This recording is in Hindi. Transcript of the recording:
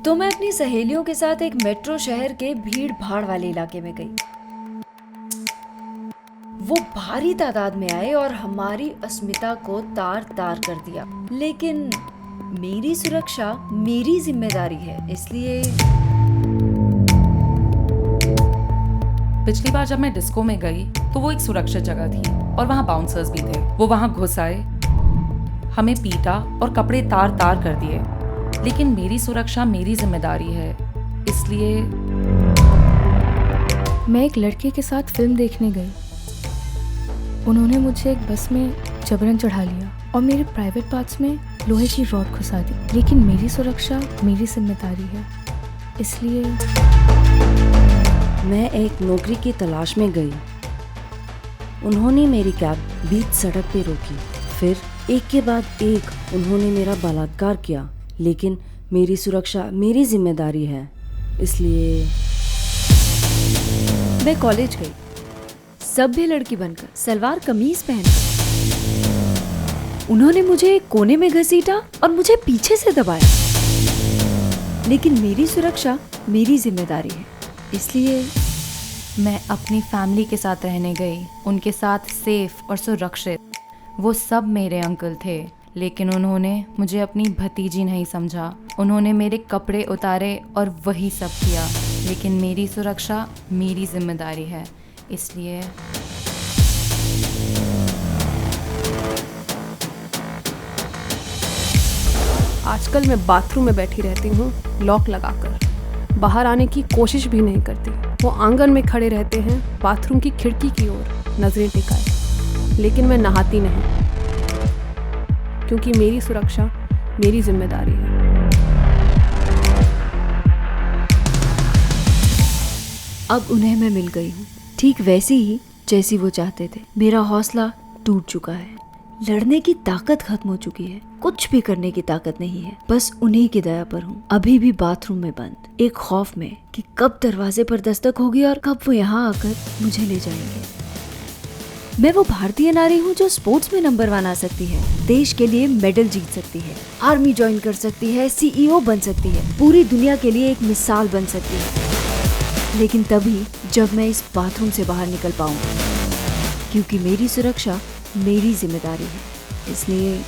तो मैं अपनी सहेलियों के साथ एक मेट्रो शहर के भीड़ भाड़ वाले इलाके में गई। वो भारी तादाद में आए और हमारी अस्मिता को तार तार कर दिया। लेकिन मेरी सुरक्षा मेरी जिम्मेदारी है, इसलिए पिछली बार जब मैं डिस्को में गई तो वो एक सुरक्षित जगह थी और वहाँ बाउंसर्स भी थे। वो वहाँ घुस आए, हमें पीटा और कपड़े तार तार कर दिए। लेकिन मेरी सुरक्षा मेरी जिम्मेदारी है, इसलिए मैं एक लड़के के साथ फिल्म देखने गई। उन्होंने मुझे एक बस में जबरन चढ़ा लिया और मेरे प्राइवेट पार्ट्स में लोहे की रॉड घुसा दी। लेकिन मेरी सुरक्षा मेरी जिम्मेदारी है, इसलिए मैं एक नौकरी की तलाश में गई। उन्होंने मेरी कैब बीच सड़क पे रोकी। फिर एक के बाद एक उन्होंने मेरा बलात्कार किया। लेकिन मेरी सुरक्षा मेरी जिम्मेदारी है, इसलिए मैं कॉलेज गई, सभ्य लड़की बनकर, सलवार कमीज पहनकर। उन्होंने मुझे एक कोने में घसीटा और मुझे पीछे से दबाया। लेकिन मेरी सुरक्षा मेरी जिम्मेदारी है, इसलिए मैं अपनी फैमिली के साथ रहने गई, उनके साथ सेफ और सुरक्षित। वो सब मेरे अंकल थे, लेकिन उन्होंने मुझे अपनी भतीजी नहीं समझा। उन्होंने मेरे कपड़े उतारे और वही सब किया। लेकिन मेरी सुरक्षा मेरी जिम्मेदारी है, इसलिए आजकल मैं बाथरूम में बैठी रहती हूँ लॉक लगाकर। बाहर आने की कोशिश भी नहीं करती। वो आंगन में खड़े रहते हैं बाथरूम की खिड़की की ओर नजरें टिकाए। लेकिन मैं नहाती नहीं, क्योंकि मेरी सुरक्षा मेरी जिम्मेदारी है। अब उन्हें मैं मिल गई हूँ, ठीक वैसी ही जैसी वो चाहते थे। मेरा हौसला टूट चुका है, लड़ने की ताकत खत्म हो चुकी है, कुछ भी करने की ताकत नहीं है। बस उन्हीं की दया पर हूँ, अभी भी बाथरूम में बंद, एक खौफ में कि कब दरवाजे पर दस्तक होगी और कब वो यहाँ आकर मुझे ले जाएंगे। मैं वो भारतीय नारी हूँ जो स्पोर्ट्स में नंबर 1 आ सकती है, देश के लिए मेडल जीत सकती है, आर्मी ज्वाइन कर सकती है, CEO बन सकती है, पूरी दुनिया के लिए एक मिसाल बन सकती है। लेकिन तभी जब मैं इस बाथरूम से बाहर निकल पाऊंगी, क्योंकि मेरी सुरक्षा मेरी जिम्मेदारी है, इसलिए